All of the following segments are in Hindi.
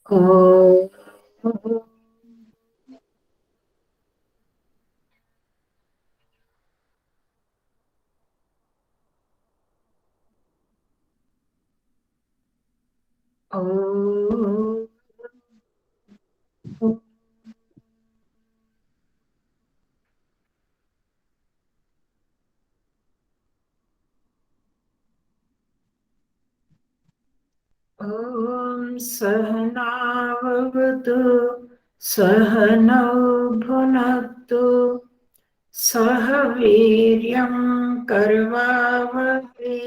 ॐ सहनाववतु सहनौ भुनक्तु सह वीर्यं करवावहै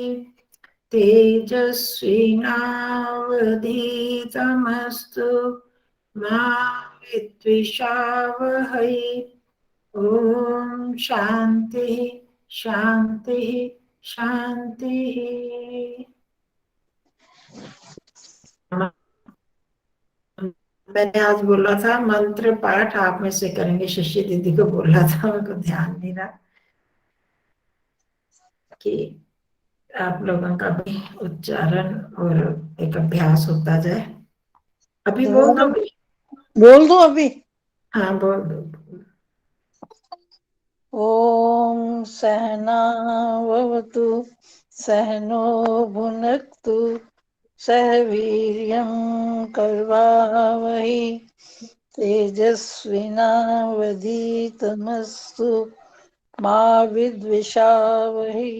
तेजस्विनावधीतमस्तु मा विद्विषावहै। ओम शांति शांति शांति। मैंने आज बोला था मंत्र पाठ आप में से करेंगे, शशि दीदी को बोला था, मेरे को ध्यान नहीं रहा कि आप लोगों का भी उच्चारण और एक अभ्यास होता जाए। अभी बोल दो, बोल दो अभी। हाँ बोल दो। ओम सहनावतु सहनो भुनक्तु सह वीर्यं करवावहै तेजस्विनावधीतमस्तु मा विद्विषावहै।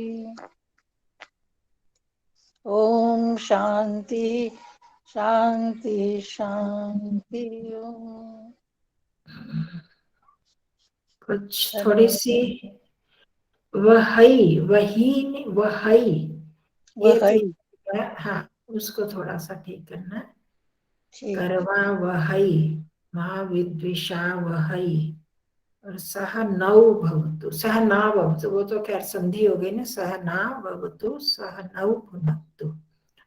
ओम शांति शांति शांति। ओम कुछ थोड़ी सी वही वही वही ये वही थी, हाँ उसको थोड़ा सा ठीक करना। ठीक। करवा वही महाविद्विषा वही और सह नौ भवतु, सह ना भवतु वो तो खैर संधि हो गई ना, सह ना भवतु सह नौ भुनक्तु।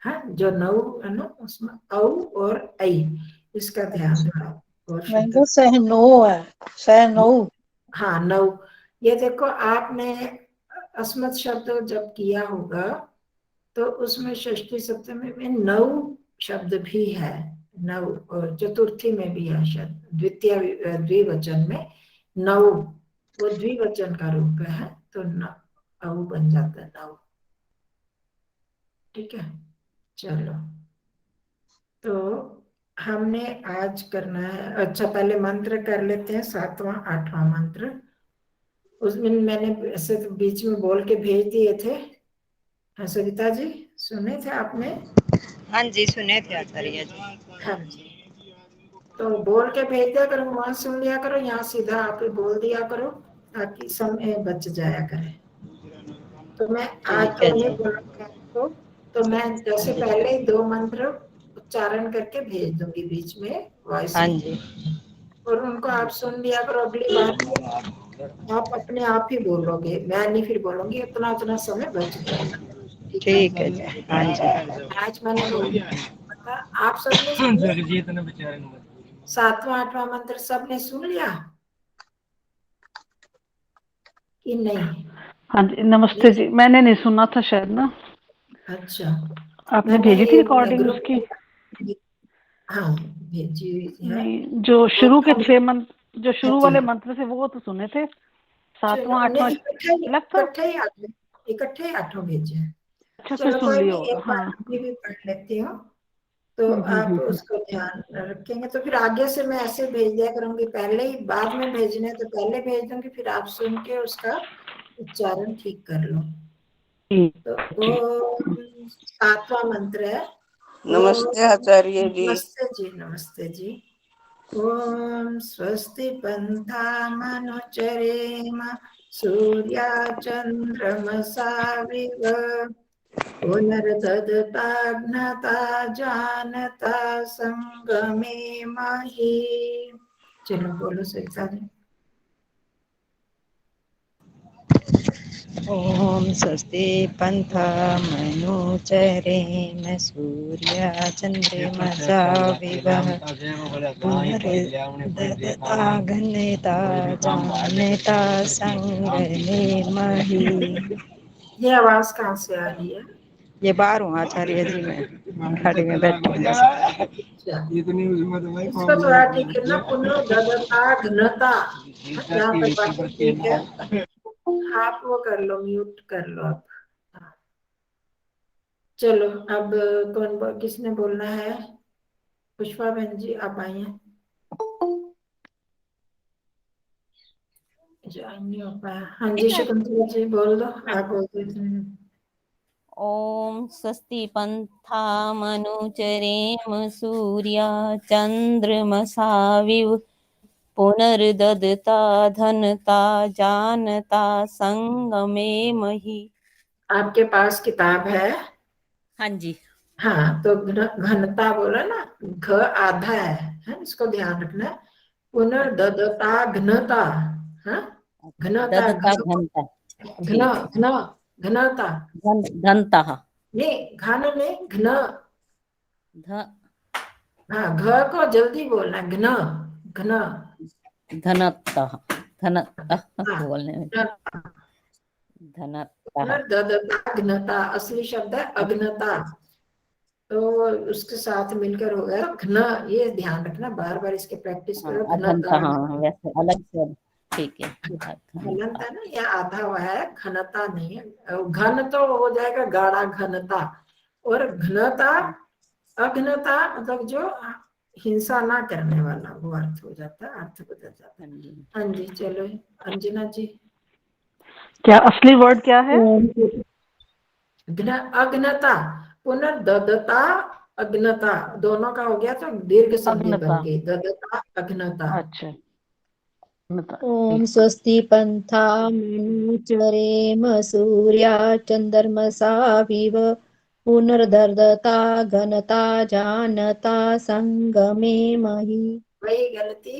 हाँ जो नौ है ना उसमें औ और ऐ, इसका ध्यान थोड़ा और शुद्ध। मैंगो सहनो है, सहनो। हाँ नौ, ये देखो आपने अस्मत् शब्द जब किया होगा तो उसमें षष्ठी सप्तमी में नौ शब्द भी है, नौ, और चतुर्थी में भी है शब्द, द्वितीय द्विवचन में नौ, वो द्विवचन का रूप है तो नौ बन जाता है नौ। ठीक है, चलो तो हमने आज करना है। अच्छा पहले मंत्र कर लेते हैं, 7वां 8वां मंत्र। उसमें मैंने ऐसे तो बीच में बोल के भेज दिए थे। हाँ सविता जी सुने थे आपने? हाँ जी सुने थे आचार्य जी। हाँ जी, तो बोल के भेज दिया करो, वहां सुन लिया करो, यहाँ सीधा आप ही बोल दिया करो ताकि समय बच जाया करे। तो मैं आज ठीक तो है नहीं जी। बोलूंगा आपको, तो मैं जैसे पहले ही 2 मंत्र उच्चारण करके भेज दूंगी बीच में वॉइस हाँ में, जी और उनको आप सुन लिया करो। अगली बार आप अपने आप ही बोलोगे, मैं नहीं फिर बोलूंगी, उतना उतना समय बच जाएगा। ठीक है, ठीक है जी। हाँ जी आज मैंने बोला आप सबने 7वां 8वां मंत्र सबने सुन लिया कि नहीं? हाँ जी नमस्ते नहीं? जी, मैंने नहीं सुना था शायद ना, अच्छा, आपने मैंने भेजी थी रिकॉर्डिंग ग्रुप उसकी? में, हाँ भेजी हुई है। नहीं, जो शुरू के 6 मंत्र, जो शुरू अच्छा वाले मंत्र थे वो तो सुने थे, चलो, 7वां 8वां अलग था। इकट्ठे ही आठों भेजे हैं। अच्छा फिर चलो सुन कोई लिया नहीं, होगा, एक बार हाँ। अभी भी पढ़ लेती हूँ तो आप हम्म। उसको ध्यान रखेंगे। तो फिर आगे से मैं ऐसे भेज दिया करूंगी, पहले ही बाद में भेजने तो पहले भेज दूंगी, फिर आप सुन के उसका उच्चारण ठीक कर लो। तो जी। ओम 7वां मंत्र है। ओम, नमस्ते आचार्य जी। नमस्ते जी, नमस्ते जी। ओम स्वस्ति पंथामनुचरेम सूर्याचन्द्रमसाविव पुनर्ददताघ्नता जानता संगमे महि। चलो बोलो सविता जी। ओम स्वस्ति पन्थामनुचरेम सूर्याचन्द्रमसा विवः पुनर्दत्ताघ्नता जानता संगमे महि। ये आवाज कहाँ से आ रही है? ये बाहर हूँ आचार्य जी में गाड़ी में बैठी हूँ। अच्छा, इसको थोड़ा ठीक है ना, पुनर्ददता घनता, यहाँ तक बातें ठीक है। आप वो कर लो, म्यूट कर लो आप। हाँ। चलो अब किसने बोलना है? पुष्पा बहन जी आप आई हैं। ज्वाइन नहीं हो पाया। हाँ जी शकुंतला जी बोल दो, आप बोल दो। ओम स्वस्ति पंथामनुचरेम सूर्या चंद्रमसाविव पुनर्ददता धनता जानता संगमे मही। आपके पास किताब है? हाँ जी। हाँ, तो घनता बोला ना, घ आधा है, इसको ध्यान रखना। पुनर्ददता घनता, हाँ घनता, ददता घनता, घन घन घनता, धनता नहीं घन नहीं, घन। ध हाँ, घ को जल्दी बोलना, घन घन। धनता धनता हाँ, बोलने में धनता। पुनर्ददता घनता असली शब्द है अघनता, तो उसके साथ मिलकर हो गया घन। ये ध्यान रखना, बार बार इसके प्रैक्टिस करो। अधनता, घनता, हाँ वैसे अलग से, ठीक है। घनता है ना, या आधा हुआ है, घनता नहीं है। घन तो हो जाएगा गाढ़ा, घनता। और घनता, अघनता मतलब जो हिंसा ना करने वाला, वो अर्थ हो जाता है, अर्थ बदल जाता है। हाँ जी चलो अंजना जी। क्या असली वर्ड क्या है? अघ्नता, पुनर्ददता अघ्नता, दोनों का हो गया तो दीर्घ संधि बन अग्नता। गई, ददता अघ्नता। अच्छा, अग्नता, ओम ठीक। स्वस्ति पंथामनुचरेम सूर्या चंद्रमसाविव पुनर्दर्दता घनता जानता संगमे मही। वही गलती,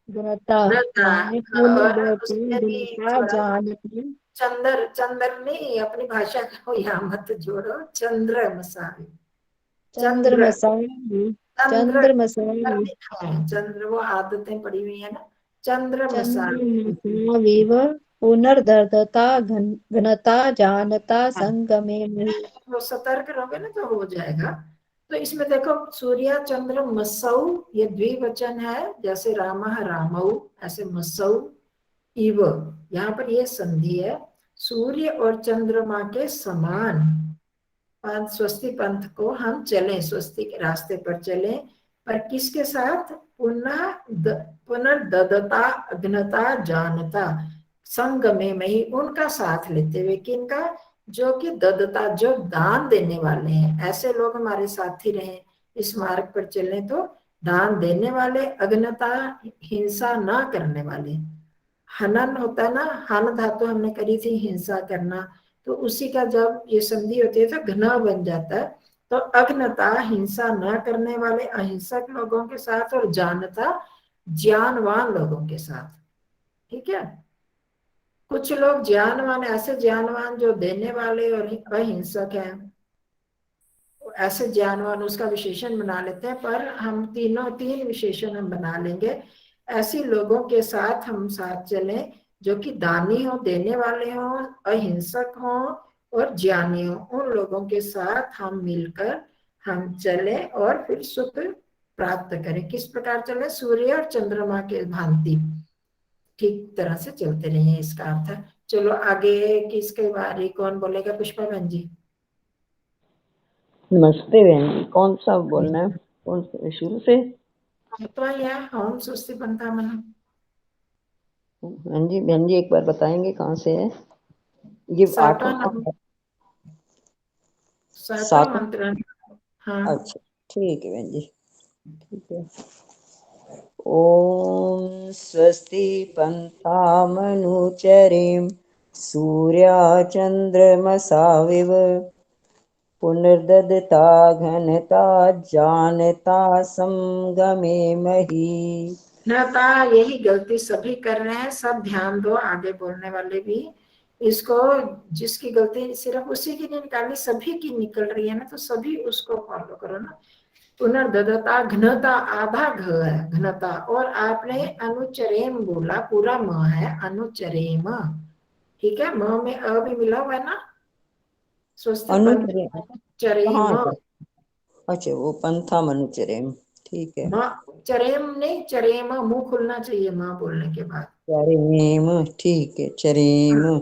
घनता घनता। माने और पुनर्दर्दता उसमें भी घनता थोड़ा जानता। चंद्र, चंद्र नहीं, अपनी भाषा को यहाँ मत जोड़ो, चंद्र मसावी, चंद्र चंद्रमसाविव चंद्र चंद्रमसाविव चंद्र, वो आदतें पड़ी हुई है ना, चंद्र मसावी। चंद्रमसाविव पुनर्दर्दता घनता जानता संगमे मही। वो सतर्क रहोगे ना तो हो जाएगा। तो इसमें देखो, सूर्य चंद्र मसौ, ये द्विवचन है, जैसे रामः रामौ, ऐसे मसौ इव, यहाँ पर ये संधि है। सूर्य और चंद्रमा के समान स्वस्ति पंथ को हम चलें, स्वस्ति के रास्ते पर चलें, पर किसके साथ? पुनर्ददता अघ्नता जानता संगमे में ही, उनका साथ लेते हुए। किनका? जो कि ददता, जो दान देने वाले हैं, ऐसे लोग हमारे साथी रहे इस मार्ग पर चलें, तो दान देने वाले, अघ्नता हिंसा ना करने वाले। हनन होता है ना, हन धातु हमने करी थी, हिंसा करना, तो उसी का जब ये संधि होती है तो घना बन जाता है। तो अघ्नता हिंसा न करने वाले अहिंसक लोगों के साथ, और जानता ज्ञानवान लोगों के साथ। ठीक है, कुछ लोग ज्ञानवान, ऐसे ज्ञानवान जो देने वाले और अहिंसक हैं, ऐसे ज्ञानवान उसका विशेषण बना लेते हैं, पर हम तीन विशेषण हम बना लेंगे। ऐसे लोगों के साथ हम साथ चलें जो कि दानी हो, देने वाले हो, अहिंसक हो और ज्ञानी हो। उन लोगों के साथ हम मिलकर हम चले और फिर सुख प्राप्त करें। किस प्रकार चले? सूर्य और चंद्रमा के भांति ठीक तरह से चलते रहिए, इसका अर्थ है। चलो आगे किसके बारे, कौन बोलेगा? पुष्पा बहन जी। नमस्ते बहन जी, कौन सा बोलना है? कौन से शुरू से? तो यह हम स्वस्ति पंथा मना। बहन जी एक बार बताएंगे कहाँ से है ये? सातवां सात। मंत्र। हाँ अच्छा ठीक है बहन जी, ठीक है। ओम स्वस्ति पंथामनुचरेम सूर्या चंद्रमसाविव पुनर्ददता घनता जानता संगमे मही। नता, यही गलती सभी कर रहे हैं, सब ध्यान दो, आगे बोलने वाले भी इसको, जिसकी गलती सिर्फ उसी की नहीं निकालनी, सभी की निकल रही है ना, तो सभी उसको फॉलो करो ना। पुनर्ददता घनता, आधा घ है घनता, और आपने अनुचरेम बोला, पूरा म है अनुचरेम। ठीक है, म में अ भी मिला हुआ है ना, स्वस्ति पंथ। अनुचरेम, चरेम, हाँ अच्छा वो पंथा मनुचरेम, ठीक है। चरेम नहीं, चरेम, मुंह खुलना चाहिए माँ बोलने के बाद। चरेम, ठीक है, चरेम। हाँ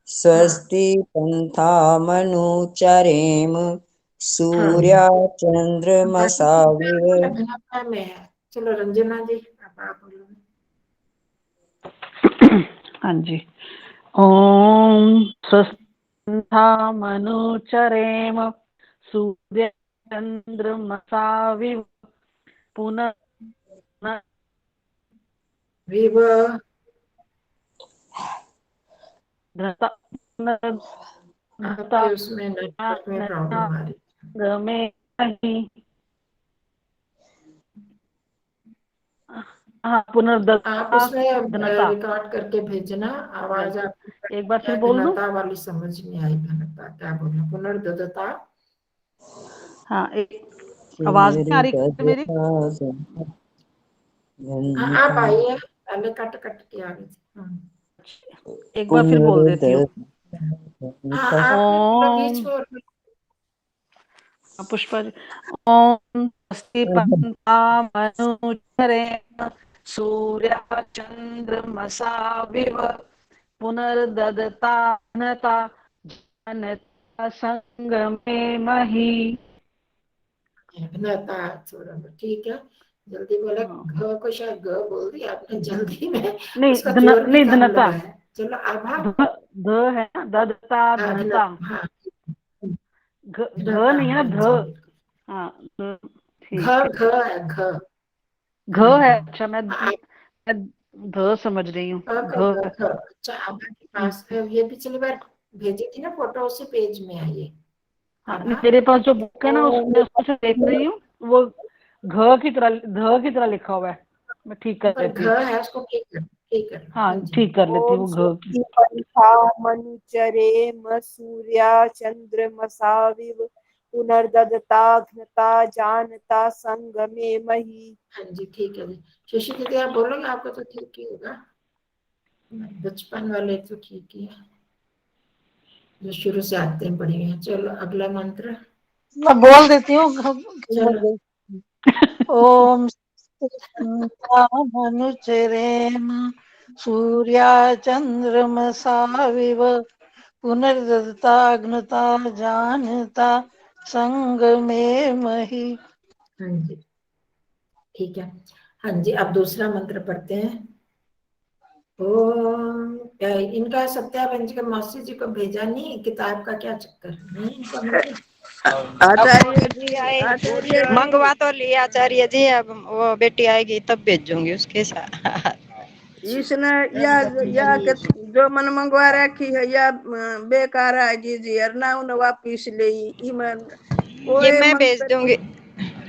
स्वस्ति पंथा मनुचरेम, हाँ, सूर्या चंद्रमसाविव। घनता में है। चलो रंजना जी, अब आप बोलो। हाँ जी। ओम स्वस्था मनुचरेम सूर्य चंद्रमसाविव पुनः विव, आपके उसमें नेटवर्क में प्रॉब्लम आ रही है। हाँ आप पुनर्दता उसमें घनता। रिकॉर्ड करके भेजना, आवाज आपकी एक बार फिर है, बोल दूं? घनता वाली समझ नहीं आई, घनता क्या बोलना, पुनर्दता। हाँ एक आवाज नहीं आ रही मेरी? हाँ आप आइए, पहले कट कट के आ रही थी। एक बार फिर बोल देती हूँ। हाँ आपने पूरा बीच ओम में पुष्पा जी। ओम स्वस्ति पंथा मनुचरेम सूर्या चंद्रमसाविव पुनर्ददतानता जनता संगमे मही। घनता, थोड़ा ठीक है, जल्दी बोला, हाँ। घ को शायद ग बोल दिया आपने जल्दी में, नहीं उसका जोर भी नहीं कम धनता। लगा है। चलो आभा, ध ध है ना, ददता घनता। हाँ घ घनता, नहीं है ना, हाँ जी ध। बिल्कुल। हाँ घ ठीक है। घ है, घ घ है, घनता। अच्छा हाँ, मैं ध समझ रही हूँ, घ है। अच्छा आभा के पास ये पिछली बार भेजी थी ना फोटो, उसी पेज में है ये। हाँ आभा, मेरे पास जो बुक है ना उसमें उसमें से देख रही हूँ, वो घ की तरह ध की तरह लिखा हुआ है। मैं ठीक कर पर लेती घ हूँ। है, उसको ठीक कर, ठीक कर लो, हाँ हाँ जी। ठीक कर लेती ओम हूँ घ की। स्वस्ति पंथा मनुचरेम सूर्या चंद्रमसाविव पुनर्ददता घ्नता जानता संगमे मही। हाँ जी ठीक है जी। शशि दीदी आप बोलोगे, आपको तो ठीक ही होगा, बचपन वाले तो ठीक ही है, जो शुरू से आते हैं पढ़ी हैं। चलो अगला मंत्र। मैं बोल देती हूँ। चलो ओम मनुचरेम सूर्या चंद्रमसाविव पुनर्दत्ताग्नता जानता संगमे मही। हाँ जी ठीक है। हाँ जी अब दूसरा मंत्र पढ़ते हैं। ओम, इनका सत्यापंचक मौसी जी को भेजा नहीं, किताब का क्या चक्कर नहीं इनको मिली। आचार्य जी मंगवा तो लिया आचार्य जी, अब वो बेटी आएगी तब भेजूंगी उसके साथ। इसने या जो मन मंगवा रखी है या बेकार है जी ना उन्हें वापिस ले ईमन ये मैं भेज दूंगी,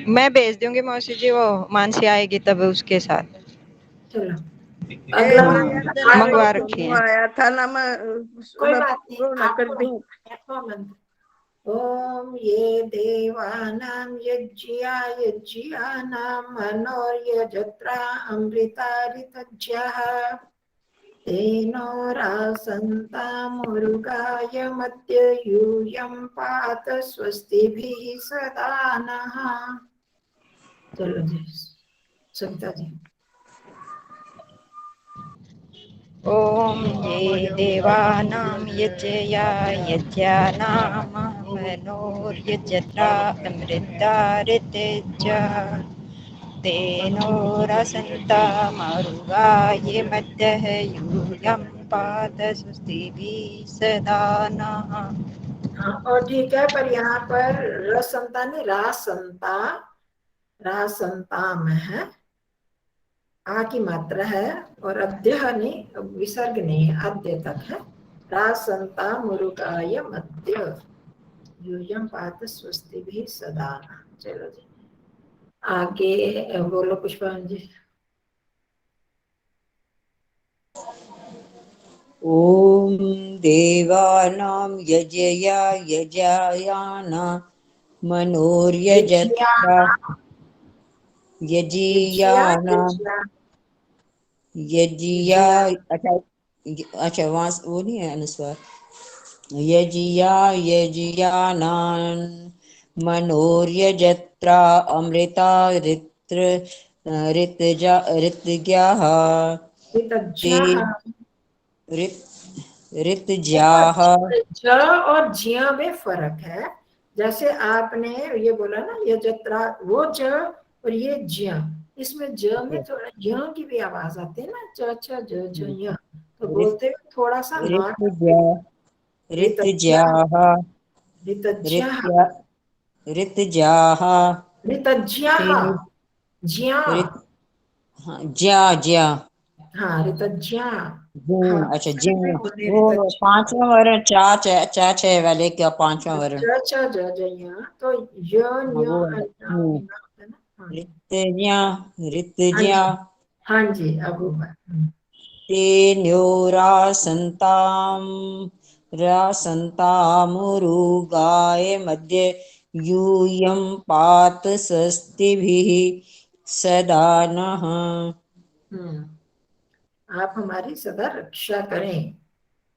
मैं भेज दूंगी मौसी जी, वो मानसी आएगी तब उसके साथ चलो अगला मंगवा रखी है। आया था ना मैं कोई बात नहीं, पूर्ण कर आपको नहीं, दूं। आठवां मंत्र। ओम ये देवानां यज्ञानां मनोर्यजत्रा अमृता ऋतज्ञः तेनो रासन्तामुरुगाय मध्य यूयं पात स्वस्तिभिः सदा नः। चलो जी सविता जी। ओम ये देवानां यज्ञानां मनोर्यजत्रा अमृता ऋतज्ञः तेनो रसन्ता मरुगाय मध्यः यूयं पात स्वस्तिभिः सदा नः। हाँ और ठीक है, पर यहाँ पर रसंता नहीं, रासंता, रासंताम है, आ की मात्रा है, और अद्य नहीं, विसर्ग नहीं है, अद्य तक है। रासंता मुरुगाय मध्य यूयम पात स्वस्ति भी सदा। चलो जी आगे बोलो पुष्पांजलि जी। ओम देवानां यजया यजायाना मनोर्यजत्रा यजीयाना यजिया। अच्छा अच्छा वहां वो नहीं है अनुस्वार। यजिया यजियानान मनोर्यजत्रा अमृता ऋतज्ञाः ते ऋतज्ञः। ऋतज्ञाः ज और ज्या में फर्क है। जैसे आपने ये बोला ना, ये जत्रा, वो ज और ये ज्या, इसमें ज में थोड़ा य की भी आवाज आती है ना, च छ ज ज य, तो बोलते हुए थोड़ा सा नॉट। ऋतज्ञाः ऋतज्ञः। ऋतज्ञाः ऋतज्ञः। ज्या। ज्या ज्या हाँ, ऋतज्ञा। हाँ, अच्छा उसमें जी। भी बोले वो ऋतज्ञा। पांचवा वर्ण चा छह वाले क्या पांचवा वर्ण? च छ ज ज य, तो य हाँ, न्य वो वाला। होता है ना। हाँ जी। ऋतज्ञा हाँ ऋतज्ञा जी। हाँ जी, अब हुआ। ते रासन्तामुरुगाय मध्य यूयं पात स्वस्तिभिः सदा नः। आप हमारी सदा रक्षा करें,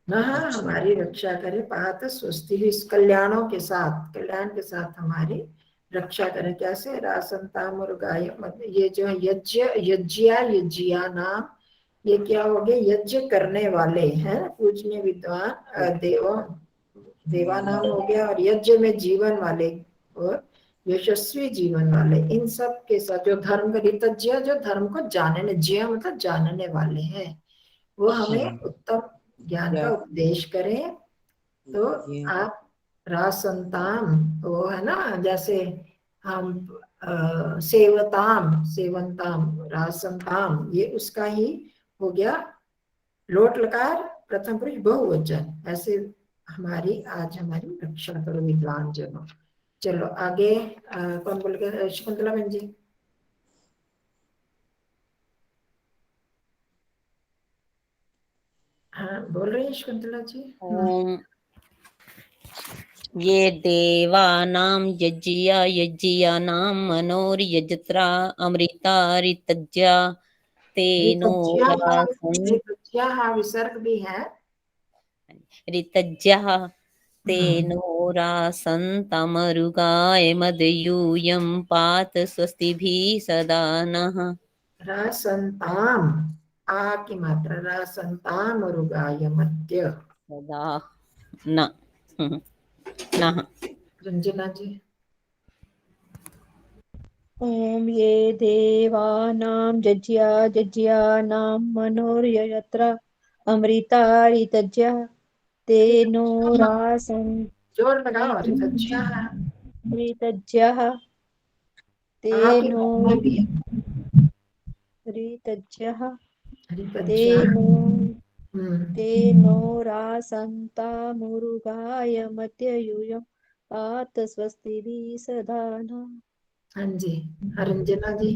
न हमारी रक्षा करें, पात स्वस्ति, इस कल्याणों के साथ, कल्याण के साथ हमारी रक्षा करें। कैसे? रासंता मुर्गाय मध्य, ये जो यज्ञ यज्ञिया नाम, ये क्या हो गए? यज्ञ करने वाले हैं, पूजनीय विद्वान देवा नाम हो गया, और यज्ञ में जीवन वाले और यशस्वी जीवन वाले, इन सब के साथ जो धर्म का ऋतज्ञ, जो धर्म को जानने, ज्ञ मतलब जानने वाले हैं, वो हमें उत्तम ज्ञान का उपदेश करें। तो आप रासंताम, वो है ना, जैसे हम सेवंताम रासंताम, ये उसका ही हो गया लोट लकार प्रथम पुरुष बहुवचन। ऐसे हमारी आज हमारी रक्षा करो विद्वान जनों। चलो आगे कौन बोलेगा? शकुंतला बहन जी। हाँ, बोल रही है शकुंतला जी। ओम ये देवानां यज्ञियानां मनोर्यजत्रा अमृता ऋतज्ञा तेनो ऋतज्ञा विसर्ग भी है। ऋतज्ञः तेनो रासन्तमरुगाय मदयूयं पात स्वस्तिभिः सदा नः। रासंताम, आ की मात्रा, रासंताम रुगाय मध्य सदा न नः। रंजना जी। ओम ये देवानां यज्ञानां मनोर्यजत्रा अमृता ऋतज्ञा तेनो जोर लगाओ। ऋतज्ञा, ऋतज्ञः आ की तेनो मात्रा भी है। ऋतज्ञः ऋतज्ञा। तेनो रासन्तामुरुगाय मध्ययूयं पात स्वस्तिभिः सदा नः। हाँ जी, रंजना जी।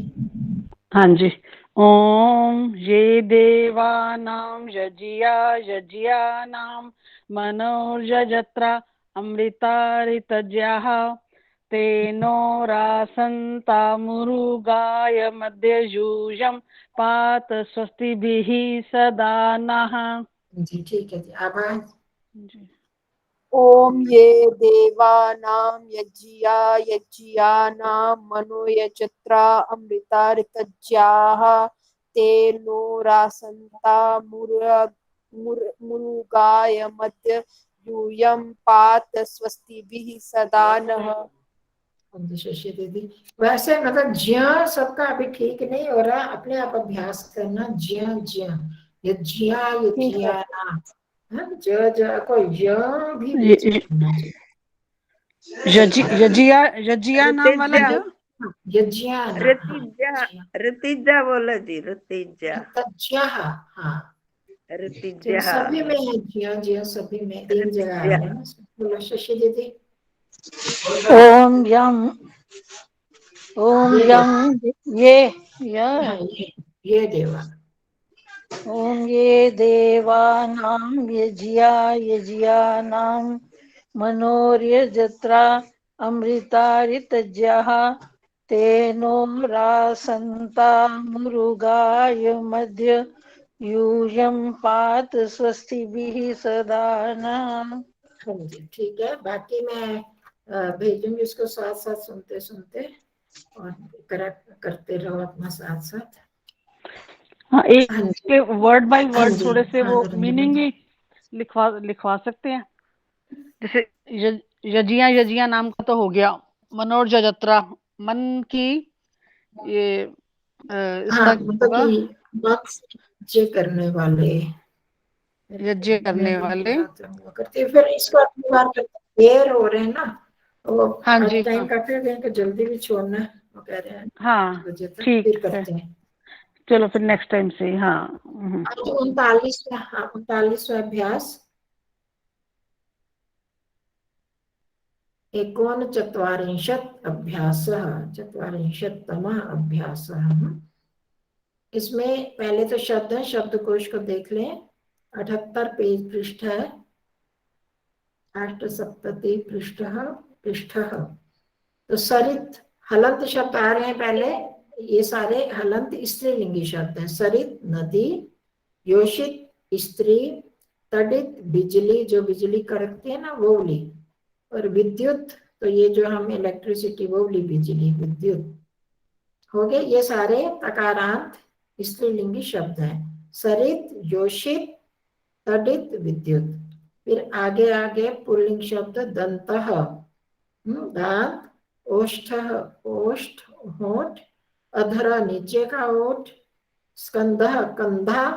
हाँ जी। ओम ये देवानां यज्ञियानां मनोर्यजत्रा अमृता ऋतज्ञाः तेनो रासन्तामुरुगाय मध्ययूयं पात स्वस्तिभिः सदा नः। जी ठीक है जी, आभार जी। ओम ये देवानां यज्ञियानां मनोयजत्रा अमृता ऋतज्ञाः तेनो रासन्तामुरुगाय मध्य यूयं पात स्वस्तिभिः सदा नः। शशि दीदी। वैसे मतलब ज्या सबका अभी ठीक नहीं हो रहा, अपने आप अभ्यास करना। ज्या ज्या, ये ज्या, ये ठीक है। ज्या ना, ज को य भी बीच में होना चाहिए। यज्ञिया नाम वाला ऋतिज्ञा जो यज्ञा ना, ऋतिज्ञा बोला जी, ऋतिज्ञा ऋतज्ञा। हाँ, तो ऋतिज्ञा सभी में है ज्या ज्या, सभी में एक जगह आ रहा है ना। बोलो शशि दीदी। ओम यम ये हाँ, ये देवा। ओम ये देवानां यज्ञियानां मनोर्यजत्रा अमृता ऋतज्ञः तेनो रासन्तामुरुगाय मध्य यूयं पात स्वस्तिभिः सदा नः। हाँ जी ठीक है। बाकी मैं भेजूंगी उसको, साथ साथ सुनते सुनते और करते रहो अपना साथ साथ। हाँ, एक हाँ जी, के वर्ड बाय हाँ वर्ड जी, थोड़े से हाँ वो निरंजन मीनिंग जी। ही लिखवा सकते हैं। जैसे यजिया यजिया नाम का तो हो गया, मनोरजा जत्रा मन की, ये इसका हाँ क्या मतलब होगा, कि मत्स्य करने वाले, यज्ञ मैं करने भी वाले। बोला तो हुआ करती है। फिर इसको अगली बार देर हो रहे हैं ना, वो हाँ आज जी, टाइम हाँ काफी हो गया, इनको जल्दी भी छोड़ना है, वो कह रहे हैं 5 हाँ, बजे तक, ठीक फिर है, करते हैं। चलो फिर नेक्स्ट टाइम से। हाँ आज 39वां, हाँ 39वां अभ्यास, एकोनचत्वारिंशत् अभ्यासः, 44तमः अभ्यासः। इसमें पहले तो शब्द है, शब्दकोश को देख लें। 78 पेज पृष्ठ है, 870 पृष्ठ। तो सरित हलंत शब्द आ रहे हैं पहले, ये सारे हलंत स्त्रीलिंगी शब्द हैं। सरित नदी, योषित स्त्री, तडित बिजली, जो बिजली कड़कती है ना वो वाली, और विद्युत, तो ये जो हम इलेक्ट्रिसिटी वो वाली बिजली, विद्युत हो गए। ये सारे तकारांत स्त्रीलिंगी शब्द हैं। सरित, योषित, तडित, विद्युत। फिर आगे आगे पुल्लिंग शब्द दंतः, दांत, ओष्ठः ओष्ठ होठ, अधरा नीचे का ओठ, स्कंधः कंधा,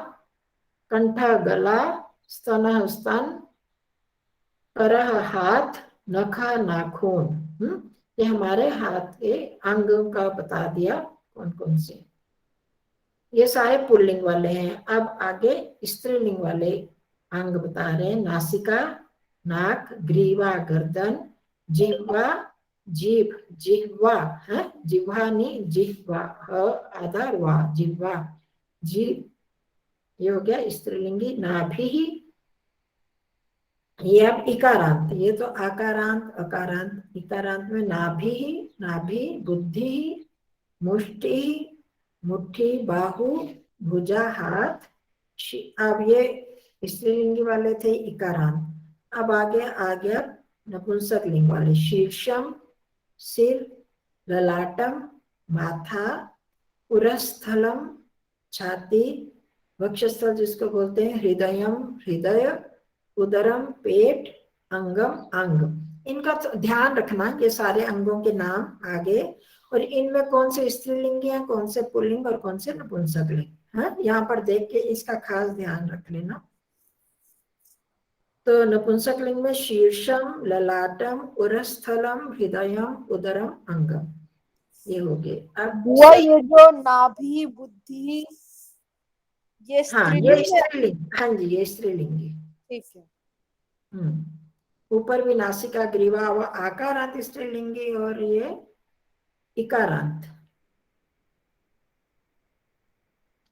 कंठः गला, स्तनः स्तन, करः हाथ, नखः नाखून। ये हमारे हाथ के अंगों का बता दिया कौन कौन से। ये सारे पुल्लिंग वाले हैं। अब आगे स्त्रीलिंग वाले अंग बता रहे हैं। नासिका, नाक, ग्रीवा गर्दन, जिह्वा, जीभ, जिह्वा है, जिह्वा नहीं जिह्वा, आधार वा, जिह्वा, जीभ, ये हो गया स्त्रीलिंगी। नाभि, ये अब इकारांत, ये तो आकारांत अकारांत। इकारांत में नाभि, नाभि, बुद्धि, मुष्टि, मुट्ठी, बाहु, भुजा, हाथ। अब ये स्त्रीलिंगी वाले थे इकारांत। अब आगे आ गया नपुंसक लिंग वाले। शीर्षम, सिर, ललाटम, माथा, पुरस्थलम, छाती, वक्षस्थल जिसको बोलते हैं, हृदयम, हृदय, उदरम, पेट, अंगम, अंग। इनका तो ध्यान रखना, ये सारे अंगों के नाम आगे, और इनमें कौन से स्त्रीलिंगी हैं, कौन से पुल्लिंग और कौन से नपुंसक लिंग है, यहाँ पर देख के इसका खास ध्यान रख लेना। तो नपुंसक लिंग में शीर्षम, ललाटम, उरस्थलम, हृदयम, उदरम, अंगम, ये हो गए। अब बुआ, ये जो नाभि, बुद्धि, ये हाँ ये स्त्रीलिंग है? स्त्रीलिंग, हाँ जी ये स्त्रीलिंगी। ठीक है। ऊपर भी नासिका, ग्रीवा व आकारांत स्त्रीलिंगी, और ये इकारांत।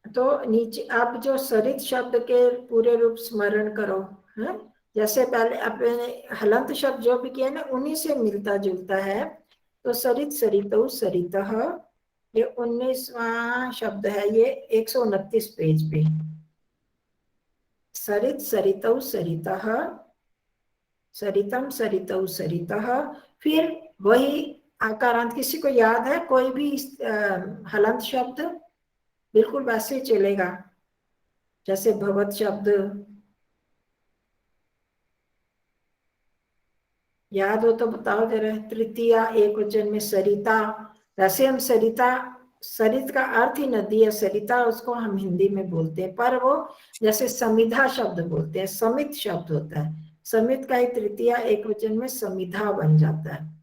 तो नीचे अब जो सरित शब्द के पूरे रूप स्मरण करो है, जैसे पहले अपने हलंत शब्द जो भी किए ना उन्हीं से मिलता जुलता है। तो सरित, सरितौ, सरितः, ये 19वां शब्द है, ये 129 पेज पे। सरित, सरितौ, सरितः, सरितम, सरितौ, सरितः। फिर वही आकारांत, किसी को याद है कोई भी हलंत शब्द? बिल्कुल वैसे ही चलेगा जैसे भवत शब्द, याद हो तो बताओ जरा। तृतीया एकवचन में सरिता, वैसे हम सरिता, सरित का अर्थ ही नदी है, सरिता उसको हम हिंदी में बोलते हैं, पर वो जैसे समिधा शब्द बोलते हैं, समित शब्द होता है, समित का ही तृतीया एकवचन में समिधा बन जाता है।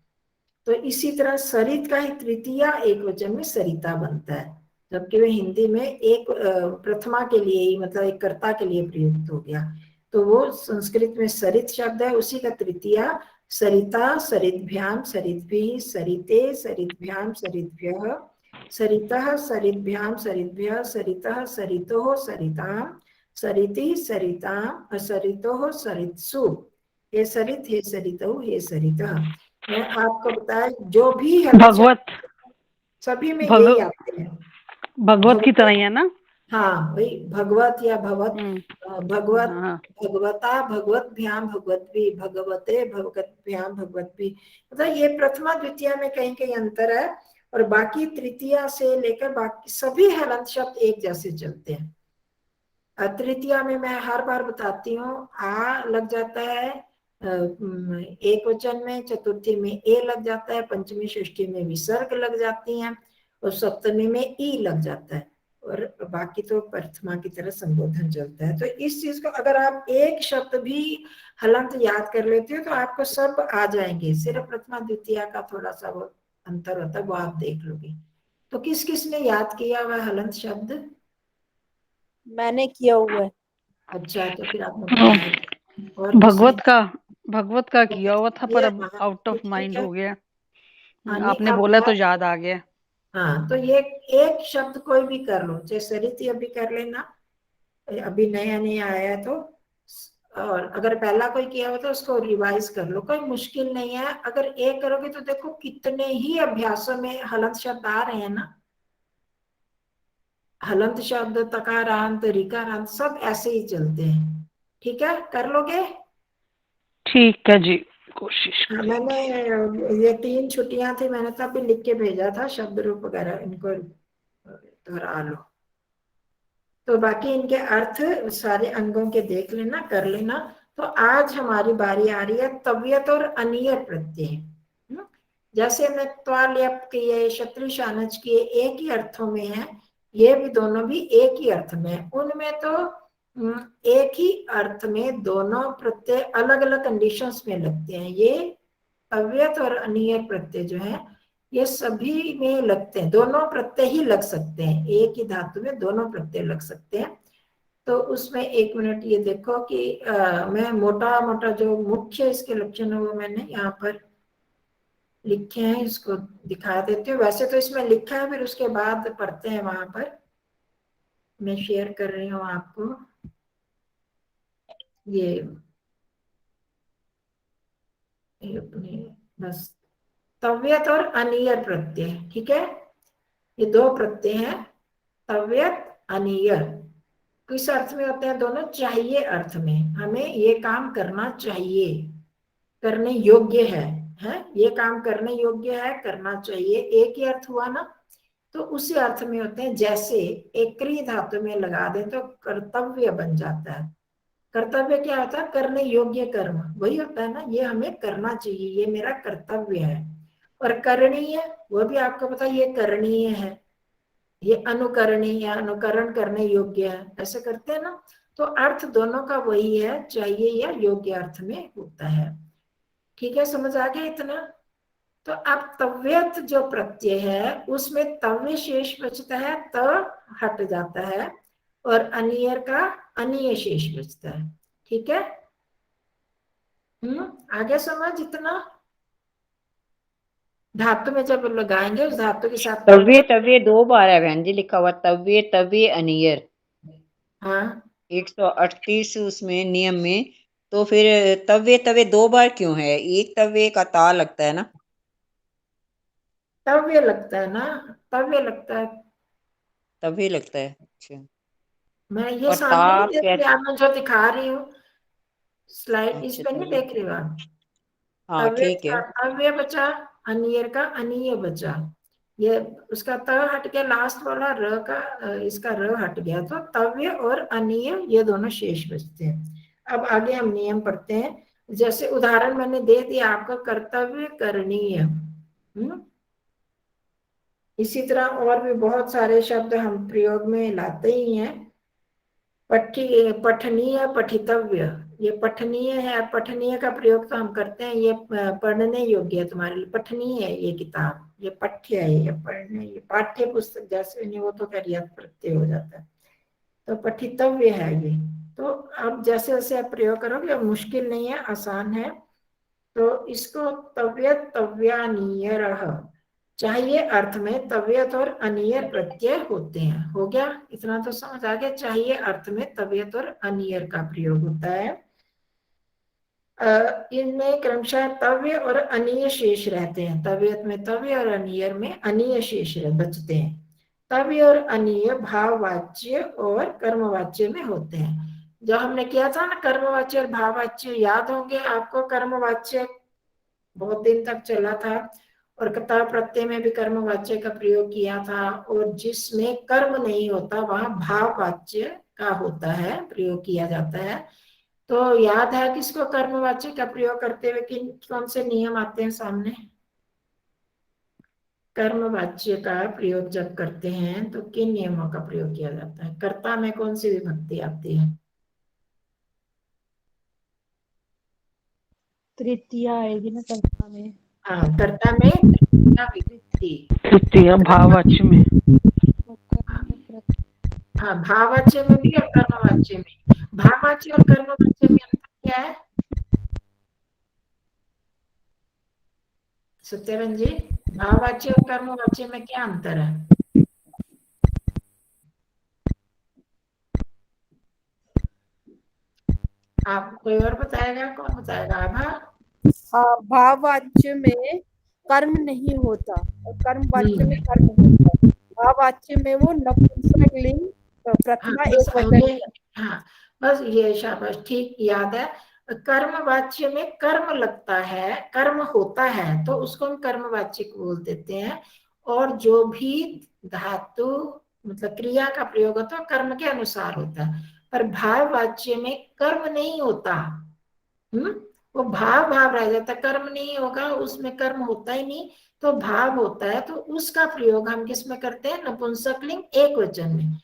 तो इसी तरह सरित का ही तृतीया एकवचन में सरिता बनता है, जबकि वह हिंदी में एक प्रथमा के लिए ही, मतलब एक कर्ता के लिए प्रयुक्त हो गया। तो वो संस्कृत में सरित शब्द है, उसी का तृतीया सरिता, सरिद्भ्याम, सरिद्भिः, सरिते, सरिद्भ्याम, सरिद्भ्यः, सरितः, सरिद्भ्याम, सरिद्भ्यः, सरितः, सरितोः, सरितां, सरिति, सरितां, सरितोः, सरित्सु। हे सरित, हे सरितौ, हे सरितः। मैं आपको बताया जो भी है भगवत, सभी में यही आते हैं। भगवत की तरह ही है ना? हाँ वही भगवत या भवत, भगवत, हाँ भगवता, भगवद्भ्याम, भगवद्भी, भगवते, भगवद्भ्याम, भगवद्भी। मतलब ये प्रथमा द्वितीया में कहीं कहीं अंतर है, और बाकी तृतीया से लेकर बाकी सभी हलंत शब्द एक जैसे चलते हैं। तृतीया में मैं हर बार बताती हूँ, आ लग जाता है एक वचन में, चतुर्थी में ए लग जाता है, पंचमी षष्ठी में विसर्ग लग जाती हैं, और सप्तमी में ई लग जाता है, और बाकी तो प्रथमा की तरह संबोधन चलता है। तो इस चीज को अगर आप एक शब्द भी हलंत याद कर लेते हो तो आपको सब आ जाएंगे, सिर्फ प्रथमा द्वितीया का थोड़ा सा वो अंतर होता है, वो आप देख लोगे। तो किस किस ने याद किया वह हलंत शब्द? मैंने किया हुआ है। अच्छा, तो फिर आपने बताया। और भगवत का किया हुआ था, पर अब हाँ, आउट तो ऑफ ठीक माइंड है। हो गया। हाँ, नहीं, आपने अब बोला तो याद आ गया। हाँ, तो ये एक शब्द कोई भी कर लो, जैसे रीति अभी कर लेना, अभी नया नया आया है तो, और अगर पहला कोई किया हो तो उसको रिवाइज कर लो, कोई मुश्किल नहीं है। अगर एक करोगे तो देखो कितने ही अभ्यासों में हलंत शब्द आ रहे हैं ना, हलंत शब्द, तकारांत, ऋकारांत सब ऐसे ही चलते हैं। ठीक है, कर लोगे? ठीक है जी, कोशिश हाँ, करेंगे। मैंने ये 3 छुट्टियां थी, मैंने तो अभी लिख के भेजा था शब्द रूप वगैरह, इनको दोहरा लो। तो बाकी इनके अर्थ सारे अंगों के देख लेना, कर लेना। तो आज हमारी बारी आ रही है तव्यत और अनियर प्रत्यय। जैसे मैं त्वाल्यप किए, क्षत्रि शानच किए, एक ही अर्थों में है, ये भी दोनों भी एक ही अर्थ में है। उनमें तो एक ही अर्थ में दोनों प्रत्यय अलग अलग कंडीशंस में लगते हैं। ये अव्यत और अनियर प्रत्यय जो है ये सभी में लगते हैं, दोनों प्रत्यय ही लग सकते हैं, एक ही धातु में दोनों प्रत्यय लग सकते हैं। तो उसमें एक मिनट ये देखो कि मैं मोटा मोटा जो मुख्य इसके लक्षण है वो मैंने यहाँ पर लिखे हैं, इसको दिखा देती हूँ। वैसे तो इसमें लिखा है, फिर उसके बाद पढ़ते हैं, वहां पर मैं शेयर कर रही हूँ आपको ये अपने बस तव्यत और अनियर प्रत्यय। ठीक है, ये 2 प्रत्यय हैं, तव्यत, अनियर। किस अर्थ में होते हैं दोनों? चाहिए अर्थ में, हमें ये काम करना चाहिए, करने योग्य है ये काम करने योग्य है, करना चाहिए, एक ही अर्थ हुआ ना। तो उसी अर्थ में होते हैं। जैसे एक क्रिय धातु में लगा दें तो कर्तव्य बन जाता है। कर्तव्य क्या होता है? करने योग्य कर्म, वही होता है ना, ये हमें करना चाहिए, ये मेरा कर्तव्य है। और करणीय, वो भी आपको पता है ये करणीय है, ये अनुकरणीय, अनुकरण करने योग्य है, ऐसे करते हैं ना। तो अर्थ दोनों का वही है, चाहिए या योग्य अर्थ में होता है। ठीक है, समझ आ गया इतना? तो अब तव्यत जो प्रत्यय है उसमें तव्य शेष बचता है, त हट जाता है, और अनियर का अनीय शेष बचता है। ठीक है, आगे समझ इतना? धातु में जब लगाएंगे उस धातु के साथ तव्य तव्य 2 बार है बहन जी लिखा हुआ, तव्य तव्य अनियर। हाँ, 138 उसमें नियम में, तो फिर तव्य तव्य 2 बार क्यों है? एक तव्य का ता लगता है ना? तव्य लगता है ना, तव्य लगता है। तव्य लगता है, अच्छा। मैं ये और सामने ता नहीं देख रही, कैसे? आप मैं जो दिखा रही हूँ स्लाइड, इस अच्छा पे नहीं तव्य, देख रही हो आप? हाँ तव्य ठीक है। का तव्य बचा, अनियर का अनीय बचा। ये उसका त हट गया, लास्ट वाला र का इसका र हट गया, तो तव्य और अनीय ये दोनों शेष बचते हैं। अब आगे हम नियम पढ़ते हैं। जैसे उदाहरण मैंने दे दिया आपका, कर्तव्य, करणीय। इसी तरह और भी बहुत सारे शब्द हम प्रयोग में लाते ही हैं। पठनीय, पठितव्य, ये पठनीय है, पठनीय का प्रयोग तो हम करते हैं, ये पढ़ने योग्य है तुम्हारे लिए, पठनीय है ये किताब, ये पठ्य है, ये पढ़ने, ये पाठ्य पुस्तक जैसे नहीं, वो तो क्रियात प्रत्यय हो जाता है, तो पठितव्य है ये। तो अब जैसे जैसे आप प्रयोग करोगे, मुश्किल नहीं है, आसान है। तो इसको तव्यत, तव्यानीयरः, चाहिए अर्थ में तव्यत और अनियर प्रत्यय होते हैं। हो गया, इतना तो समझ आ गया, चाहिए अर्थ में तव्यत और अनियर का प्रयोग होता है। इनमें क्रमशः तव्य और अनीय शेष रहते हैं, तव्यत में तव्य और अनियर में अनीय शेष बचते हैं। तव्य और अनीय भाववाच्य और कर्मवाच्य में होते हैं। जो हमने किया था ना कर्मवाच्य और भाववाच्य, याद होंगे आपको। कर्मवाच्य बहुत दिन तक चला था और कर्ता प्रत्यय में भी कर्मवाच्य का प्रयोग किया था, और जिसमें कर्म नहीं होता वहां भाववाच्य का होता है, प्रयोग किया जाता है। तो याद है किसको कर्मवाच्य का प्रयोग करते हुए किन कौन से नियम आते हैं सामने? कर्मवाच्य का प्रयोग जब करते हैं तो किन नियमों का प्रयोग किया जाता है? कर्ता में कौन सी विभक्ति आती है? तृतीया आएगी ना कर्ता में। हाँ, कर्ता में तृतीया विभक्ति। तृतीय भाववाच्य में। हाँ, भाववाच्य में भी और कर्मवाच्य में। भाववाच्य और कर्मवाच्य में अंतर क्या है सत्यरंजन जी? भाववाच्य और कर्मवाच्य में क्या अंतर है? आप कोई और बताएगा? कौन बताएगा? आभा? हाँ, भाववाच्य में कर्म नहीं होता और कर्मवाच्य में कर्म होता है। भाववाच्य में वो नपुंसकलिंग प्रथमा बस एक वचन ये, हाँ बस ये, शाबाश, ठीक याद है। कर्मवाच्य में कर्म लगता है, कर्म होता है, तो उसको हम कर्मवाच्य बोल देते हैं। और जो भी धातु मतलब क्रिया का प्रयोग होता है कर्म के अनुसार होता है। पर भाववाच्य में कर्म नहीं होता। वो भाव भाव रह जाता, कर्म नहीं होगा, उसमें कर्म होता ही नहीं, तो भाव होता है। तो उसका प्रयोग हम किस में करते हैं? नपुंसकलिंग एक वचन में।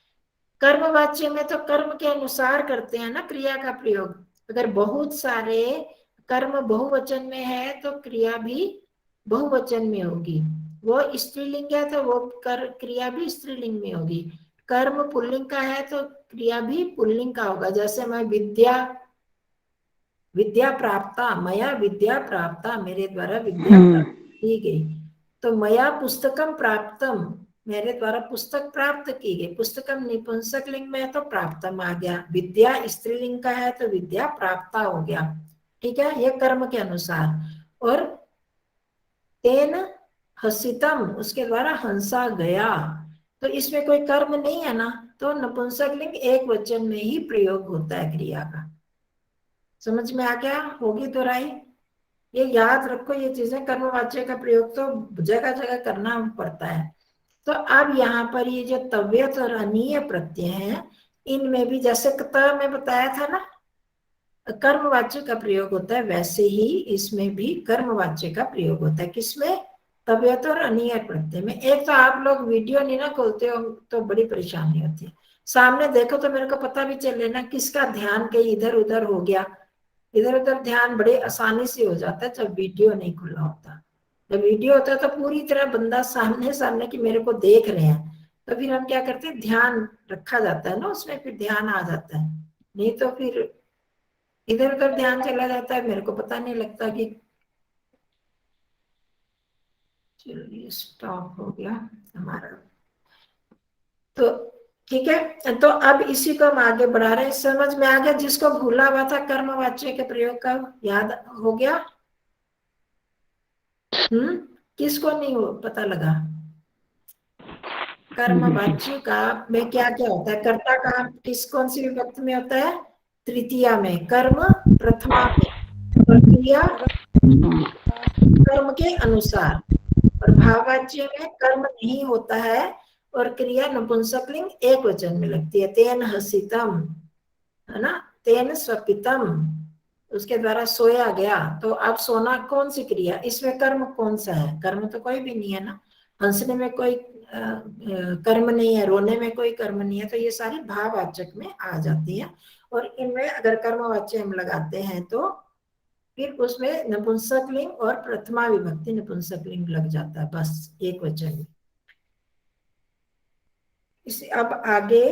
कर्मवाच्य में तो कर्म के अनुसार करते हैं ना क्रिया का प्रयोग। अगर बहुत सारे कर्म बहुवचन में है तो क्रिया भी बहुवचन में होगी। वो स्त्रीलिंग है तो वो क्रिया भी स्त्रीलिंग में होगी। कर्म पुल्लिंग का है तो क्रिया भी पुल्लिंग का होगा। जैसे मैं विद्या प्राप्ता, मया विद्या प्राप्ता, मेरे द्वारा विद्या प्राप्त की गई। तो मया पुस्तकम प्राप्तम, मेरे द्वारा पुस्तक प्राप्त की गई। पुस्तकम नपुंसकलिंग में है तो प्राप्तम आ गया। विद्या स्त्रीलिंग का है तो विद्या प्राप्ता हो गया। ठीक है, ये कर्म के अनुसार। और तेन हसितम, उसके द्वारा हंसा गया, तो इसमें कोई कर्म नहीं है ना, तो नपुंसकलिंग एक वचन में ही प्रयोग होता है क्रिया का। समझ में आ गया? होगी दोहराई? ये याद रखो, ये चीजें कर्मवाच्य का प्रयोग तो जगह जगह करना पड़ता है। तो अब यहाँ पर ये जो तव्यत और अनीय प्रत्यय हैं, इनमें भी जैसे क में बताया था ना कर्मवाच्य का प्रयोग होता है, वैसे ही इसमें भी कर्मवाच्य का प्रयोग होता है। किसमें? तव्यत और अनीय प्रत्यय में। एक तो आप लोग वीडियो नहीं ना खोलते हो तो बड़ी परेशानी होती है। सामने देखो तो मेरे को पता भी चले ना किसका ध्यान कहीं इधर उधर हो गया। इधर उधर ध्यान बड़े आसानी से हो जाता है जब वीडियो नहीं खुला होता। जब वीडियो होता है तो पूरी तरह बंदा सामने सामने की मेरे को देख रहे हैं, तो फिर हम क्या करते हैं, ध्यान रखा जाता है ना उसमें, फिर ध्यान आ जाता है। नहीं तो फिर इधर उधर ध्यान चला जाता है, मेरे को पता नहीं लगता कि। चलिए स्टॉप हो गया हमारा। तो ठीक है, तो अब इसी को हम आगे बढ़ा रहे हैं। समझ में आ गया? जिसको भूला हुआ था कर्मवाच्य के प्रयोग का, याद हो गया? किसको नहीं पता लगा? कर्मवाच्य का में क्या क्या होता है? कर्ता का किस कौन सी विभक्ति में होता है? तृतीया में। कर्म प्रथमा में। और क्रिया कर्म के अनुसार। और भाववाच्य में कर्म नहीं होता है और क्रिया नपुंसकलिंग एक वचन में लगती है। तेन हसितम, है ना, तेन स्वपितम, उसके द्वारा सोया गया। तो अब सोना कौन सी क्रिया? इसमें कर्म कौन सा है? कर्म तो कोई भी नहीं है ना। हंसने में कोई कर्म नहीं है, रोने में कोई कर्म नहीं है, तो ये सारी भाववाचक में आ जाती है। और इनमें अगर कर्मवाच्य हम लगाते हैं तो फिर उसमें नपुंसकलिंग और प्रथमा विभक्ति नपुंसकलिंग लग जाता है, बस एक वचन में। इसे अब आगे,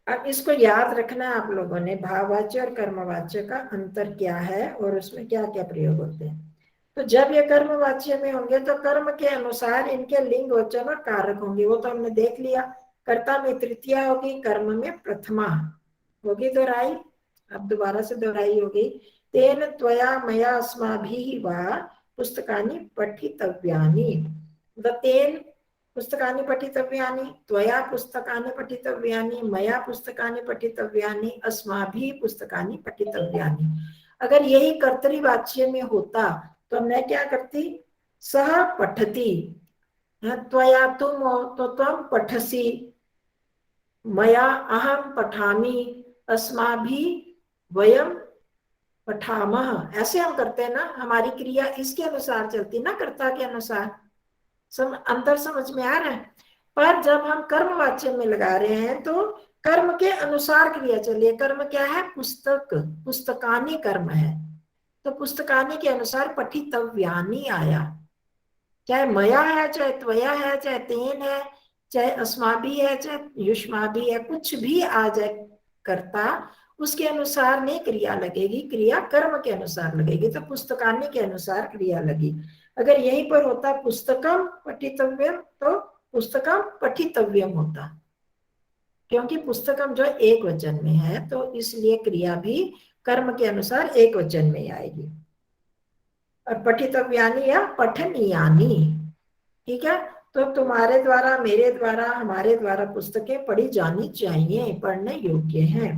अब इसको याद रखना है आप लोगों ने, भाववाच्य और कर्मवाच्य का अंतर क्या है और उसमें क्या क्या प्रयोग होते हैं। तो जब ये कर्मवाच्य में होंगे तो कर्म के अनुसार इनके लिंग, वचन और कारक होंगे। वो तो हमने देख लिया। कर्ता में तृतीया होगी, कर्म में प्रथमा होगी। दोहराई, अब दोबारा से दोहराई होगी। तेन त्वया मया अस्माभिः वा पुस्तकानि पठितव्यानि। तेन पुस्तकानि पठितव्यानि, त्वया पुस्तकानि पठितव्यानि, मया पुस्तकानि पठितव्यानि, अस्माभिः पुस्तकानि पठितव्यानि। अगर यही कर्तृवाच्य में होता तो मैं क्या करती, सह पठति, त्वया तुम हो तो त्वं पठसि, मया अहम पठामि, अस्माभिः वयम पठामः। ऐसे हम करते हैं ना, हमारी क्रिया इसके अनुसार चलती ना, कर्ता के अनुसार। अंतर समझ में आ रहा है। पर जब हम कर्मवाच्य में लगा रहे हैं तो कर्म के अनुसार क्रिया चलिए। कर्म क्या है, पुस्तक, पुस्तकानि कर्म है, तो पुस्तकानि के अनुसार पठितव्यानि आया। चाहे मया है, चाहे त्वया है, चाहे तेन है, चाहे अस्माभिः है, चाहे युष्माभिः है, कुछ भी आ जाए कर्ता, उसके अनुसार नहीं क्रिया लगेगी, क्रिया कर्म के अनुसार लगेगी। तो पुस्तकानि के अनुसार क्रिया लगी। अगर यहीं पर होता पुस्तकम पठितव्यम तो पुस्तकम पठितव्यम होता, क्योंकि पुस्तकम जो एक वचन में है तो इसलिए क्रिया भी कर्म के अनुसार एक वचन में आएगी। और पठितव्यानि या पठनीयानि, ठीक है। तो तुम्हारे द्वारा, मेरे द्वारा, हमारे द्वारा पुस्तकें पढ़ी जानी चाहिए, पढ़ने योग्य हैं।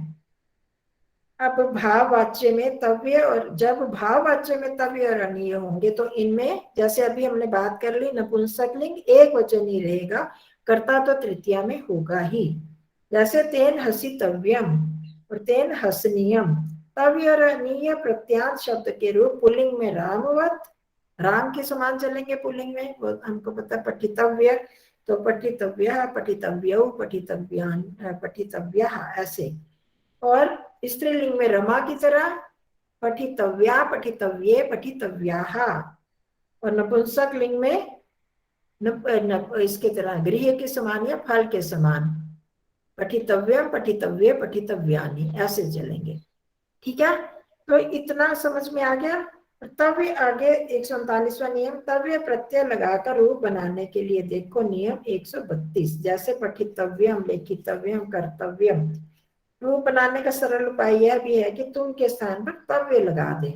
अब भाववाच्य में तव्य, और जब भाववाच्य में तव्य और अनीय होंगे तो इनमें, जैसे अभी हमने बात कर ली, नपुंसकलिंग एक वचन ही रहेगा, कर्ता तो तृतीया में होगा ही। जैसे तेन हसितव्यम और तेन हसनीयम, तव्य और अनीय प्रत्यांत शब्द के रूप पुल्लिंग में रामवत, राम के समान चलेंगे पुल्लिंग में, वो हमको पता। पठितव्य तो पठितव्य, पठितव्यौ, पठितव्यान, पठितव्यः, ऐसे। और स्त्रीलिंग में रमा की तरह पठितव्या, पठितव्ये, पठितव्याः। और नपुंसक लिंग में इसके तरह गृह के समान या फल के समान, पठितव्यम, पठितव्ये, पठितव्यानि, ऐसे चलेंगे। ठीक है, तो इतना समझ में आ गया। तव्य आगे 139वां नियम, तव्य प्रत्यय लगाकर रूप बनाने के लिए देखो नियम 132। जैसे पठितव्यम, लेखितव्यम, कर्तव्यम, रूप बनाने का सरल उपाय यह भी है कि तुम के स्थान पर तव्य लगा दे।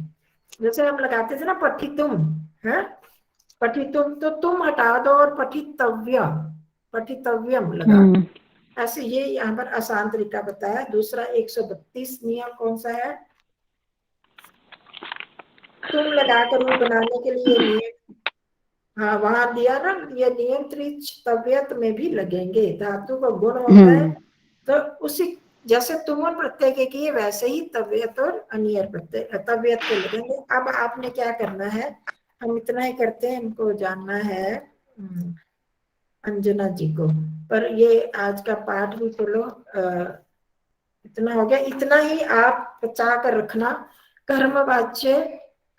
जैसे हम लगाते थे ना पठितुम, है पठितुम, तो तुम हटा दो और पठितव्य, पठितव्यम लगा। ऐसे ये यहाँ पर आसान तरीका बताया। दूसरा 132 नियम कौन सा है, तुम लगाकर रूप बनाने के लिए नियम, हाँ वहां दिया ना, ये नियम त्रिच तव्यत में भी लगेंगे। धातु का गुण होता है तो उसी, जैसे तुम प्रत्यय के किए वैसे ही तव्यत और अनियर प्रत्यय तव्यत के लगेंगे। अब आपने क्या करना है, हम इतना ही करते हैं, हमको जानना है अंजना जी को। पर ये आज का पाठ भी चलो इतना हो गया। इतना ही आप बचा कर रखना, कर्मवाच्य,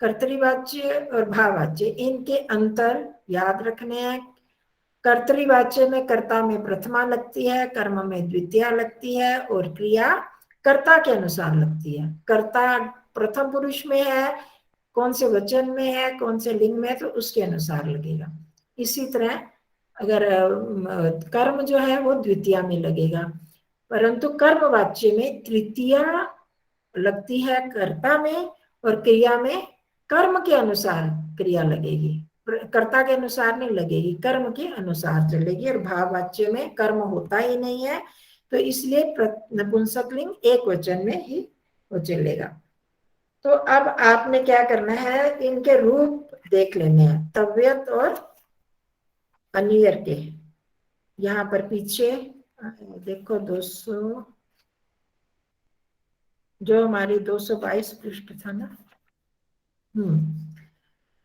कर्तृवाच्य और भाववाच्य, इनके अंतर याद रखने हैं। कर्तृवाच्य में कर्ता में प्रथमा लगती है, कर्म में द्वितीया लगती है, और क्रिया कर्ता के अनुसार लगती है। कर्ता प्रथम पुरुष में है, कौन से वचन में है, कौन से लिंग में है, तो उसके अनुसार लगेगा। इसी तरह अगर कर्म जो है वो द्वितीया में लगेगा, परंतु कर्मवाच्य में तृतीया लगती है कर्ता में, और क्रिया में कर्म के अनुसार क्रिया लगेगी, कर्ता के अनुसार नहीं लगेगी, कर्म के अनुसार चलेगी। और भाववाच्य में कर्म होता ही नहीं है, तो इसलिए नपुंसकलिंग एक वचन में ही वो चलेगा। तो अब आपने क्या करना है, इनके रूप देख लेने हैं, तव्यत और अनियर के। यहाँ पर पीछे देखो 200, जो हमारी 222 पृष्ठ था ना,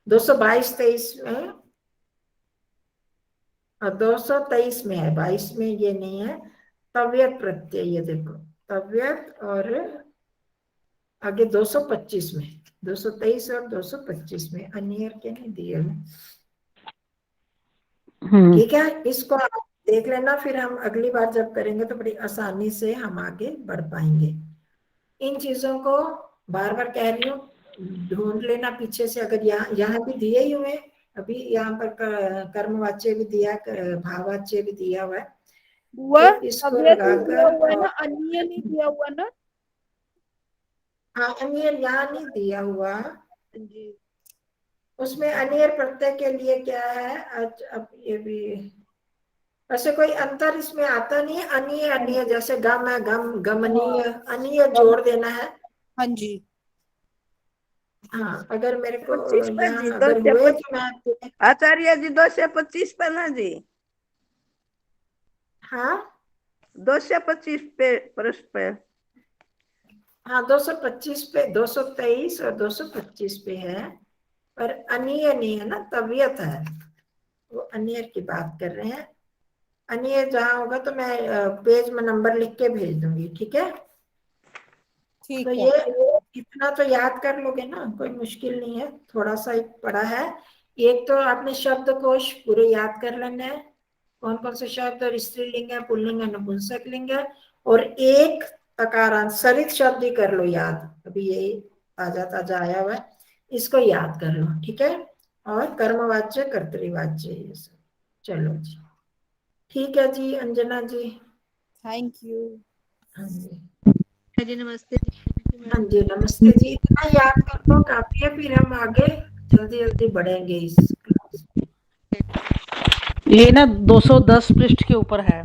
222-23 में और 223 में है, 22 में ये नहीं है। तव्यत प्रत्यय, ये देखो तव्यत, और आगे 225 में, 223 और 225 में अनियर के नहीं दिए हुए। ठीक है, इसको आप देख लेना, फिर हम अगली बार जब करेंगे तो बड़ी आसानी से हम आगे बढ़ पाएंगे। इन चीजों को बार बार कह रही हूँ, ढूंढ लेना पीछे से। अगर यहाँ भी दिए ही हुए, अभी यहाँ पर कर्मवाच्य भी दिया, भाववाच्य भी दिया हुआ है, तो इसको लगाकर, अनिय नहीं दिया हुआ ना, हाँ अनियर यहाँ नहीं दिया हुआ जी, उसमें अनियर प्रत्यय के लिए क्या है, अब ये भी वैसे कोई अंतर इसमें आता नहीं है। अनीय अनीय जैसे गम है, गम गमनीय, अनीय जोड़ देना है। हाँ जी। हाँ, अगर मेरे को 25 पर यहाँ जी, अगर 2 हुए से तो मैं आचार्य जी 225 पर ना जी, हाँ 225 पे पृष्ठ पे। हाँ 225 पे, 223 और 225 पे है, पर अनीय नहीं है ना, तबीयत है, वो अनीय की बात कर रहे हैं। अनीय जहाँ होगा तो मैं पेज में नंबर लिख के भेज दूंगी, ठीक है। ठीक तो है। ये इतना तो याद कर लोगे ना, कोई मुश्किल नहीं है, थोड़ा सा ही पढ़ा है। एक तो आपने शब्दकोश पूरे याद कर लेना है, कौन कौन से शब्द और स्त्रीलिंग है, पुल्लिंग है, नपुंसकलिंग है, और एक अकारांत सरित शब्द ही कर लो याद, अभी यही ताजा ताजा आया हुआ है, इसको याद कर लो, ठीक है। और कर्मवाच्य कर्तृवाच्य ये सब। चलो जी, ठीक है जी अंजना जी। Thank you. हाँ जी, जी नमस्ते। हाँ जी नमस्ते जी। इतना याद कर लो काफी है, फिर हम आगे जल्दी जल्दी बढ़ेंगे इस क्लास में। ये ना 210 पृष्ठ के ऊपर है।